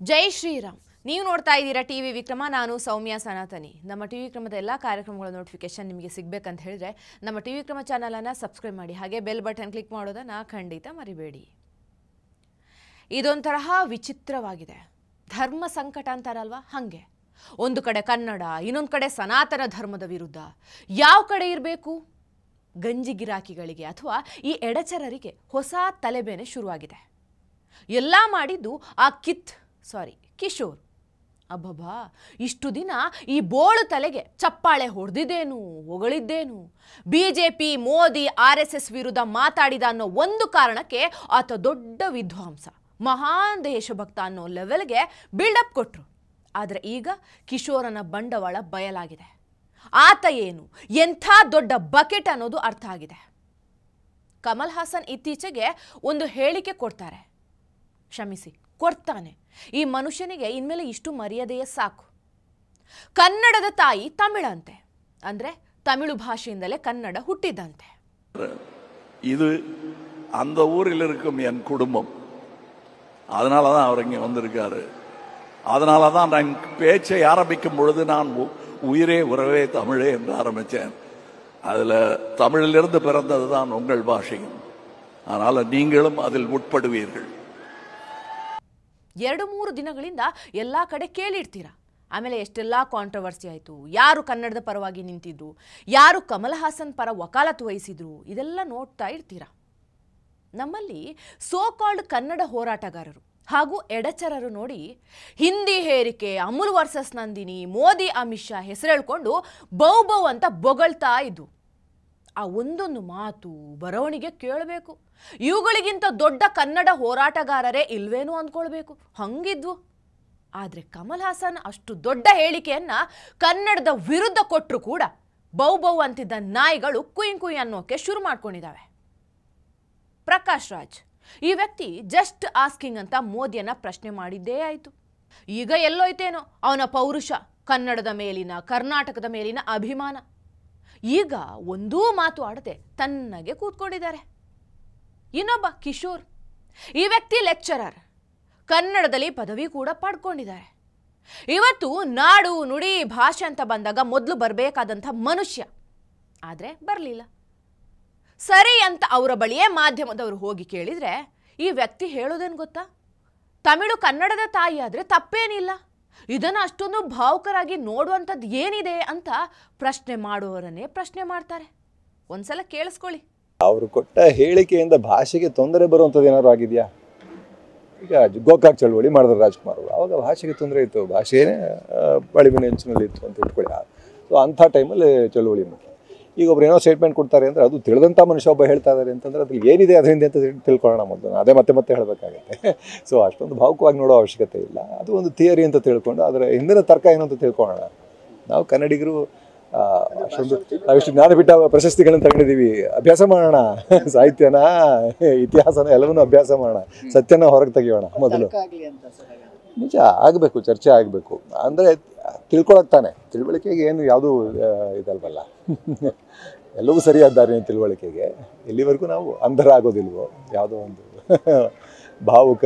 ಜೈ ಶ್ರೀರಾಮ್. ನೀವು ನೋಡ್ತಾ ಇದ್ದೀರಾ ಟಿವಿ ವಿಕ್ರಮ. ನಾನು ಸೌಮ್ಯ ಸನಾತನಿ. ನಮ್ಮ ಟಿವಿ ವಿಕ್ರಮದ ಎಲ್ಲ ಕಾರ್ಯಕ್ರಮಗಳ ನೋಟಿಫಿಕೇಶನ್ ನಿಮಗೆ ಸಿಗಬೇಕಂತ ಹೇಳಿದ್ರೆ ನಮ್ಮ ಟಿವಿ ವಿಕ್ರಮ ಚಾನಲನ್ನು ಸಬ್ಸ್ಕ್ರೈಬ್ ಮಾಡಿ, ಹಾಗೆ ಬೆಲ್ ಬಟನ್ ಕ್ಲಿಕ್ ಮಾಡೋದನ್ನು ಖಂಡಿತ ಮರಿಬೇಡಿ. ಇದೊಂಥರ ವಿಚಿತ್ರವಾಗಿದೆ. ಧರ್ಮ ಸಂಕಟ ಅಂತಾರಲ್ವಾ, ಹಾಗೆ ಒಂದು ಕಡೆ ಕನ್ನಡ, ಇನ್ನೊಂದು ಕಡೆ ಸನಾತನ ಧರ್ಮದ ವಿರುದ್ಧ. ಯಾವ ಕಡೆ ಇರಬೇಕು? ಗಂಜಿ ಗಿರಾಕಿಗಳಿಗೆ ಅಥವಾ ಈ ಎಡಚರರಿಗೆ ಹೊಸ ತಲೆಬೇನೆ ಶುರುವಾಗಿದೆ. ಎಲ್ಲ ಮಾಡಿದ್ದು ಆ ಕಿಶೋರ್. ಅಬ್ಬಬ್ಬಾ, ಇಷ್ಟು ದಿನ ಈ ಬೋಳು ತಲೆಗೆ ಚಪ್ಪಾಳೆ ಹೊಡೆದಿದ್ದೇನು, ಹೊಗಳಿದ್ದೇನು, ಬಿಜೆಪಿ, ಮೋದಿ, RSS ವಿರುದ್ಧ ಮಾತಾಡಿದ ಅನ್ನೋ ಒಂದು ಕಾರಣಕ್ಕೆ ಆತ ದೊಡ್ಡ ವಿದ್ವಾಂಸ, ಮಹಾನ್ ದೇಶಭಕ್ತ ಅನ್ನೋ ಲೆವೆಲ್ಗೆ ಬಿಲ್ಡಪ್ ಕೊಟ್ಟರು. ಆದರೆ ಈಗ ಕಿಶೋರನ ಬಂಡವಾಳ ಬಯಲಾಗಿದೆ. ಆತ ಏನು, ಎಂಥ ದೊಡ್ಡ ಬಕೆಟ್ ಅನ್ನೋದು ಅರ್ಥ ಆಗಿದೆ. ಕಮಲ್ ಹಾಸನ್ ಇತ್ತೀಚೆಗೆ ಒಂದು ಹೇಳಿಕೆ ಕೊಡ್ತಾನೆ. ಈ ಮನುಷ್ಯನಿಗೆ ಇನ್ಮೇಲೆ ಇಷ್ಟು ಮರ್ಯಾದೆಯ ಸಾಕು. ಕನ್ನಡದ ತಾಯಿ ತಮಿಳಂತೆ, ಅಂದ್ರೆ ತಮಿಳು ಭಾಷೆಯಿಂದಲೇ ಕನ್ನಡ ಹುಟ್ಟಿದಂತೆ. இது அந்த ஊரில் இருக்கும் என் குடும்பம், அதனால தான் அவர் இங்கே வந்திருக்காரு. அதனால தான் நான் பேச்சை ஆரம்பிக்கும் பொழுது நான் உயிரே உறவே தமிழே என்று ஆரம்பித்தேன். அதில் தமிழிலிருந்து பிறந்தது தான் உங்கள் பாஷையும். அதனால நீங்களும் அதில் உட்படுவீர்கள். 2-3 ದಿನಗಳಿಂದ ಎಲ್ಲ ಕಡೆ ಕೇಳಿರ್ತೀರ. ಆಮೇಲೆ ಎಷ್ಟೆಲ್ಲ ಕಾಂಟ್ರವರ್ಸಿ ಆಯಿತು, ಯಾರು ಕನ್ನಡದ ಪರವಾಗಿ ನಿಂತಿದ್ರು, ಯಾರು ಕಮಲ್ ಹಾಸನ್ ಪರ ವಕಾಲತ್ತು ವಹಿಸಿದ್ರು, ಇದೆಲ್ಲ ನೋಡ್ತಾ ಇರ್ತೀರ. ನಮ್ಮಲ್ಲಿ ಸೋ ಕಾಲ್ಡ್ ಕನ್ನಡ ಹೋರಾಟಗಾರರು ಹಾಗೂ ಎಡಚರರು ನೋಡಿ ಹಿಂದಿ ಹೇರಿಕೆ, ಅಮುಲ್ ವರ್ಸಸ್ ನಂದಿನಿ, ಮೋದಿ, ಅಮಿತ್ ಶಾ ಹೆಸರು ಹೇಳ್ಕೊಂಡು ಬೌ ಅಂತ ಬೊಗಳ್ತಾ ಇದ್ದು. ಆ ಒಂದೊಂದು ಮಾತು ಬರವಣಿಗೆ ಕೇಳಬೇಕು. ಇವುಗಳಿಗಿಂತ ದೊಡ್ಡ ಕನ್ನಡ ಹೋರಾಟಗಾರರೇ ಇಲ್ವೇನೋ ಅಂದ್ಕೊಳ್ಬೇಕು, ಹಂಗಿದ್ವು. ಆದರೆ ಕಮಲ್ ಹಾಸನ್ ಅಷ್ಟು ದೊಡ್ಡ ಹೇಳಿಕೆಯನ್ನ ಕನ್ನಡದ ವಿರುದ್ಧ ಕೊಟ್ಟರು ಕೂಡ ಬೌ ಅಂತಿದ್ದ ನಾಯಿಗಳು ಕುಯ್ ಅನ್ನೋಕೆ ಶುರು ಮಾಡ್ಕೊಂಡಿದ್ದಾವೆ. ಪ್ರಕಾಶ್ ರಾಜ್ ಈ ವ್ಯಕ್ತಿ ಜಸ್ಟ್ ಆಸ್ಕಿಂಗ್ ಅಂತ ಮೋದಿಯನ್ನ ಪ್ರಶ್ನೆ ಮಾಡಿದ್ದೇ ಆಯಿತು. ಈಗ ಎಲ್ಲೋಯ್ತೇನೋ ಅವನ ಪೌರುಷ, ಕನ್ನಡದ ಮೇಲಿನ, ಕರ್ನಾಟಕದ ಮೇಲಿನ ಅಭಿಮಾನ. ಈಗ ಒಂದೂ ಮಾತು ಆಡದೆ ತನ್ನಗೆ ಕೂತ್ಕೊಂಡಿದ್ದಾರೆ. ಇನ್ನೊಬ್ಬ ಕಿಶೋರ್, ಈ ವ್ಯಕ್ತಿ ಲೆಕ್ಚರರ್, ಕನ್ನಡದಲ್ಲಿ ಪದವಿ ಕೂಡ ಪಡ್ಕೊಂಡಿದ್ದಾರೆ. ಇವತ್ತು ನಾಡು, ನುಡಿ, ಭಾಷೆ ಅಂತ ಬಂದಾಗ ಮೊದಲು ಬರಬೇಕಾದಂಥ ಮನುಷ್ಯ, ಆದರೆ ಬರಲಿಲ್ಲ. ಸರಿ ಅಂತ ಅವರ ಬಳಿಯೇ ಮಾಧ್ಯಮದವರು ಹೋಗಿ ಕೇಳಿದರೆ ಈ ವ್ಯಕ್ತಿ ಹೇಳೋದೇನು ಗೊತ್ತಾ? ತಮಿಳು ಕನ್ನಡದ ತಾಯಿ ಆದರೆ ತಪ್ಪೇನಿಲ್ಲ, ಇದನ್ನು ಅಷ್ಟೊಂದು ಭಾವುಕರಾಗಿ ನೋಡುವಂಥದ್ದು ಏನಿದೆ ಅಂತ ಪ್ರಶ್ನೆ ಮಾಡುವವರನ್ನೇ ಪ್ರಶ್ನೆ ಮಾಡ್ತಾರೆ. ಒಂದ್ಸಲ ಕೇಳಿಸ್ಕೊಳ್ಳಿ. ಅವರು ಕೊಟ್ಟ ಹೇಳಿಕೆಯಿಂದ ಭಾಷೆಗೆ ತೊಂದರೆ ಬರುವಂಥದ್ದು ಏನಾದ್ರು ಆಗಿದೆಯಾ? ಈಗ ಗೋಕಾಕ್ ಚಳವಳಿ ಮಾಡಿದ್ರು ರಾಜ್ಕುಮಾರ್ ಅವರು, ಆವಾಗ ಭಾಷೆಗೆ ತೊಂದರೆ ಇತ್ತು, ಭಾಷೆನೇ ಬಳಿವಿನ ಹೆಂಚಿನಲ್ಲಿ ಇತ್ತು ಅಂತ ಇಟ್ಕೊಳ್ಳಿ. ಸೊ ಅಂಥ ಟೈಮಲ್ಲಿ ಚಳವಳಿ ಮುಖ್ಯ. ಈಗ ಒಬ್ರು ಏನೋ ಸ್ಟೇಟ್ಮೆಂಟ್ ಕೊಡ್ತಾರೆ ಅಂದರೆ ಅದು ತಿಳಿದಂಥ ಮನುಷ್ಯ ಒಬ್ಬ ಹೇಳ್ತಾ ಇದ್ದಾರೆ ಅಂತಂದರೆ ಅದ್ರಲ್ಲಿ ಏನಿದೆ ಅದರಿಂದ ಅಂತ ತಿಳ್ಕೊಳ್ಳೋಣ ಮೊದಲು, ಅದೇ ಮತ್ತೆ ಹೇಳಬೇಕಾಗತ್ತೆ. ಸೊ ಅಷ್ಟೊಂದು ಭಾವುಕವಾಗಿ ನೋಡೋ ಅವಶ್ಯಕತೆ ಇಲ್ಲ. ಅದು ಒಂದು ಥಿಯರಿ ಅಂತ ತಿಳ್ಕೊಂಡು ಅದರ ಹಿಂದಿನ ತರ್ಕ ಏನು ಅಂತ ತಿಳ್ಕೊಳ್ಳೋಣ. ನಾವು ಕನ್ನಡಿಗರು ನಾವಿಷ್ಟು ಜ್ಞಾನಪೀಠ ಪ್ರಶಸ್ತಿಗಳನ್ನು ತಗೊಂಡಿದ್ದೀವಿ, ಅಭ್ಯಾಸ ಮಾಡೋಣ, ಸಾಹಿತ್ಯನ, ಇತಿಹಾಸನ ಎಲ್ಲವನ್ನೂ ಅಭ್ಯಾಸ ಮಾಡೋಣ, ಸತ್ಯನ ಹೊರಗೆ ತೆಗಿಯೋಣ. ಮೊದಲು ನಿಜ ಆಗಬೇಕು, ಚರ್ಚೆ ಆಗಬೇಕು. ಅಂದರೆ ತಿಳ್ಕೊಳಕ್ ತಾನೆ, ತಿಳುವಳಿಕೆಗೆ ಏನು ಯಾವುದೂ ಇದಲ್ವಲ್ಲ, ಎಲ್ಲವೂ ಸರಿಯಾದ ದಾರಿನ ತಿಳುವಳಿಕೆಗೆ. ಎಲ್ಲಿವರೆಗೂ ನಾವು ಅಂಧರ ಆಗೋದಿಲ್ವೋ, ಯಾವುದೋ ಒಂದು ಭಾವುಕ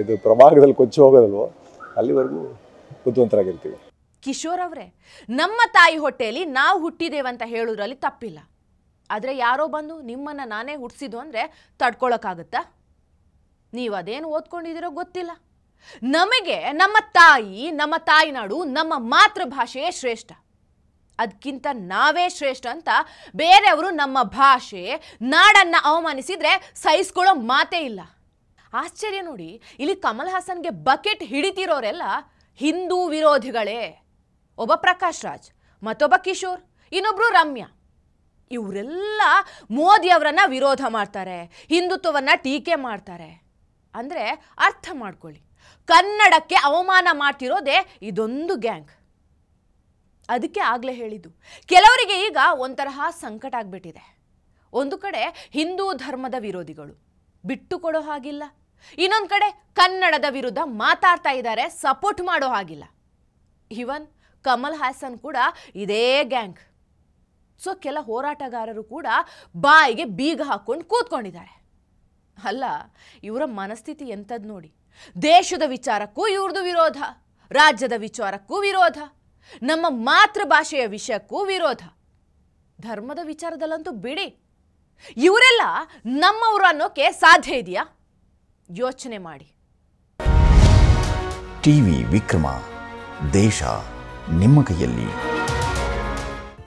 ಇದು ಪ್ರವಾಹದಲ್ಲಿ ಕೊಚ್ಚಿ ಹೋಗೋದಲ್ವೋ ಅಲ್ಲಿವರೆಗೂ ಬುದ್ಧಿವಂತರಾಗಿರ್ತೀವಿ. ಕಿಶೋರ್ ಅವರೇ, ನಮ್ಮ ತಾಯಿ ಹೊಟ್ಟೆಯಲ್ಲಿ ನಾವು ಹುಟ್ಟಿದೇವಂತ ಹೇಳೋದ್ರಲ್ಲಿ ತಪ್ಪಿಲ್ಲ. ಆದರೆ ಯಾರೋ ಬಂದು ನಿಮ್ಮನ್ನು ನಾನೇ ಹುಟ್ಟಿಸಿದ್ದು ಅಂದರೆ ತಡ್ಕೊಳಕ್ಕಾಗತ್ತಾ? ನೀವು ಅದೇನು ಓದ್ಕೊಂಡಿದ್ದೀರೋ ಗೊತ್ತಿಲ್ಲ. ನಮಗೆ ನಮ್ಮ ತಾಯಿನಾಡು, ನಮ್ಮ ಮಾತೃಭಾಷೆಯೇ ಶ್ರೇಷ್ಠ, ಅದಕ್ಕಿಂತ ನಾವೇ ಶ್ರೇಷ್ಠ ಅಂತ ಬೇರೆಯವರು ನಮ್ಮ ಭಾಷೆ, ನಾಡನ್ನು ಅವಮಾನಿಸಿದ್ರೆ ಸಹಿಸ್ಕೊಳ್ಳೋ ಮಾತೇ ಇಲ್ಲ. ಆಶ್ಚರ್ಯ ನೋಡಿ, ಇಲ್ಲಿ ಕಮಲ್ ಹಾಸನ್ಗೆ ಬಕೆಟ್ ಹಿಡಿತಿರೋರೆಲ್ಲ ಹಿಂದೂ ವಿರೋಧಿಗಳೇ. ಒಬ್ಬ ಪ್ರಕಾಶ್ ರಾಜ್, ಮತ್ತೊಬ್ಬ ಕಿಶೋರ್, ಇನ್ನೊಬ್ರು ರಮ್ಯಾ. ಇವರೆಲ್ಲ ಮೋದಿ ಅವರನ್ನ ವಿರೋಧ ಮಾಡ್ತಾರೆ, ಹಿಂದುತ್ವವನ್ನ ಟೀಕೆ ಮಾಡ್ತಾರೆ. ಅಂದರೆ ಅರ್ಥ ಮಾಡ್ಕೊಳ್ಳಿ, ಕನ್ನಡಕ್ಕೆ ಅವಮಾನ ಮಾಡ್ತಿರೋದೇ ಇದೊಂದು ಗ್ಯಾಂಗ್. ಅದಕ್ಕೆ ಆಗಲೇ ಹೇಳಿದ್ದು, ಕೆಲವರಿಗೆ ಈಗ ಒಂತರಹ ಸಂಕಟ ಆಗ್ಬಿಟ್ಟಿದೆ. ಒಂದು ಕಡೆ ಹಿಂದೂ ಧರ್ಮದ ವಿರೋಧಿಗಳು ಬಿಟ್ಟು ಕೊಡೋ ಹಾಗಿಲ್ಲ, ಇನ್ನೊಂದು ಕಡೆ ಕನ್ನಡದ ವಿರುದ್ಧ ಮಾತಾಡ್ತಾ ಇದ್ದಾರೆ, ಸಪೋರ್ಟ್ ಮಾಡೋ ಹಾಗಿಲ್ಲ. ಇವನ್ ಕಮಲ್ ಹಾಸನ್ ಕೂಡ ಇದೇ ಗ್ಯಾಂಗ್. ಸೊ ಕೆಲ ಹೋರಾಟಗಾರರು ಕೂಡ ಬಾಯಿಗೆ ಬೀಗ ಹಾಕೊಂಡು ಕೂತ್ಕೊಂಡಿದ್ದಾರೆ. ಅಲ್ಲ, ಇವರ ಮನಸ್ಥಿತಿ ಎಂಥದ್ದು ನೋಡಿ. ದೇಶದ ವಿಚಾರಕ್ಕೂ ಇವ್ರದ್ದು ವಿರೋಧ, ರಾಜ್ಯದ ವಿಚಾರಕ್ಕೂ ವಿರೋಧ, ನಮ್ಮ ಮಾತೃಭಾಷೆಯ ವಿಷಯಕ್ಕೂ ವಿರೋಧ, ಧರ್ಮದ ವಿಚಾರದಲ್ಲಂತೂ ಬಿಡಿ. ಇವರೆಲ್ಲ ನಮ್ಮವರು ಅನ್ನೋಕೆ ಸಾಧ್ಯ ಇದೆಯಾ? ಯೋಚನೆ ಮಾಡಿ. ಟಿವಿ ವಿಕ್ರಮ, ದೇಶ ನಿಮ್ಮ ಕೈಯಲ್ಲಿ.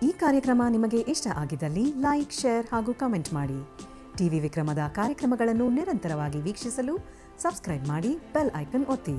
ಈ ಕಾರ್ಯಕ್ರಮ ನಿಮಗೆ ಇಷ್ಟ ಆಗಿದ್ದಲ್ಲಿ ಲೈಕ್, ಶೇರ್ ಹಾಗೂ ಕಮೆಂಟ್ ಮಾಡಿ. ಟಿವಿ ವಿಕ್ರಮದ ಕಾರ್ಯಕ್ರಮಗಳನ್ನು ನಿರಂತರವಾಗಿ ವೀಕ್ಷಿಸಲು ಸಬ್ಸ್ಕ್ರೈಬ್ ಮಾಡಿ, ಬೆಲ್ ಐಕನ್ ಒತ್ತಿ.